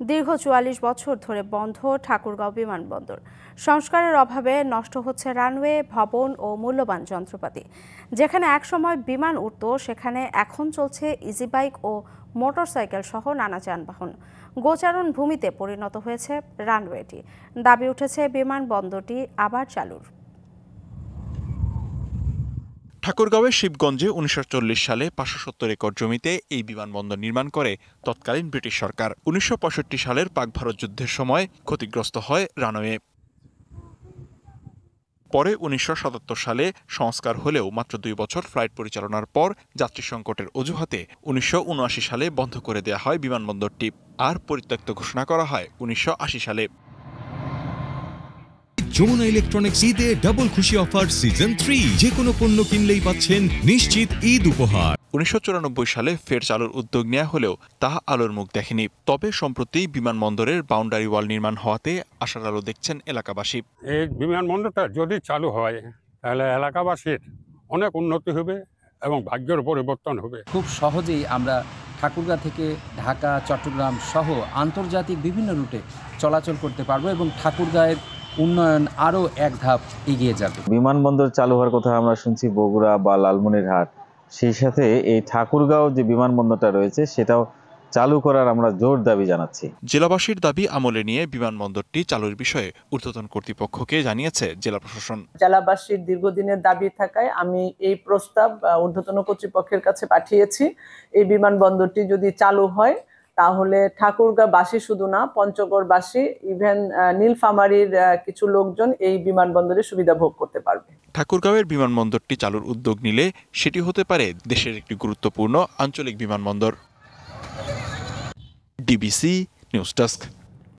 দীর্ঘ ৪৪ বছর ধরে বন্ধ ঠাকুরগাঁও বিমানবন্দর। সংস্কারের অভাবে নষ্ট হচ্ছে রানওয়ে, ভবন ও মূল্যবান যন্ত্রপাতি। যেখানে একসময় বিমান উড়ত, সেখানে এখন চলছে ইজিবাইক ও মোটরসাইকেল সহ নানা যানবাহন। গোচারণ ভূমিতে পরিণত হয়েছে রানওয়েটি। দাবি উঠেছে বিমানবন্দরটি আবার চালুর। ঠাকুরগাঁওয়ের শিবগঞ্জে ১৯৪০ সালে ৫৭০ একর জমিতে এই বিমানবন্দর নির্মাণ করে তৎকালীন ব্রিটিশ সরকার। ১৯৬৫ সালের পাক ভারত যুদ্ধের সময় ক্ষতিগ্রস্ত হয় রানওয়ে। পরে ১৯৭৭ সালে সংস্কার হলেও মাত্র ২ বছর ফ্লাইট পরিচালনার পর যাত্রী সংকটের অজুহাতে ১৯৭৯ সালে বন্ধ করে দেয়া হয় বিমানবন্দরটি। আর পরিত্যক্ত ঘোষণা করা হয় ১৯৮০ সালে। যমুনা ইলেকট্রনিক্স ঈদে ডাবল খুশি অফার সিজন 3, যে কোনো পণ্য কিনলেই পাচ্ছেন নিশ্চিত ঈদ উপহার। ১৯৯৪ সালে ফের চালুর উদ্যোগ নেওয়া হলেও তা আলোর মুখ দেখেনি। তবে সম্প্রতি বিমানবন্দরের বাউন্ডারি ওয়াল নির্মাণ হওয়াতে আশার আলো দেখছেন এলাকাবাসী। এই বিমানবন্দরটা যদি চালু হয় তাহলে এলাকাবাসীর অনেক উন্নতি হবে এবং ভাগ্যের পরিবর্তন হবে। খুব সহজেই আমরা ঠাকুরগাঁ থেকে ঢাকা, চট্টগ্রাম সহ আন্তর্জাতিক বিভিন্ন রুটে চলাচল করতে পারবো এবং ঠাকুরগাঁয়ের উন্নয়ন আরও এক ধাপ এগিয়ে যাবে। বিমানবন্দর চালু হওয়ার কথা আমরা শুনছি বগুড়া বা লালমনিরহাট, সেই সাথে এই ঠাকুরগাঁও যে বিমানবন্দরটা রয়েছে সেটাও চালু করার আমরা জোর দাবি জানাচ্ছি। জেলাবাসীর দাবি আমলে নিয়ে বিমানবন্দরটি চালুর বিষয়ে ঊর্ধ্বতন কর্তৃপক্ষকে জানিয়েছে জেলা প্রশাসন। জেলাবাসীর দীর্ঘদিনের দাবি থাকায় আমি এই প্রস্তাব ঊর্ধ্বতন কর্তৃপক্ষের কাছে পাঠিয়েছি। এই বিমানবন্দরটি যদি চালু হয় তাহলে ঠাকুরগাঁওবাসী শুধু না, পঞ্চগড়বাসী, ইভেন নীলফামারীর কিছু লোকজন এই বিমানবন্দরের সুবিধা ভোগ করতে পারবে। ঠাকুরগাঁওয়ের বিমানবন্দরটি চালুর উদ্যোগ নিলে সেটি হতে পারে দেশের একটি গুরুত্বপূর্ণ আঞ্চলিক বিমানবন্দর। DBC news desk.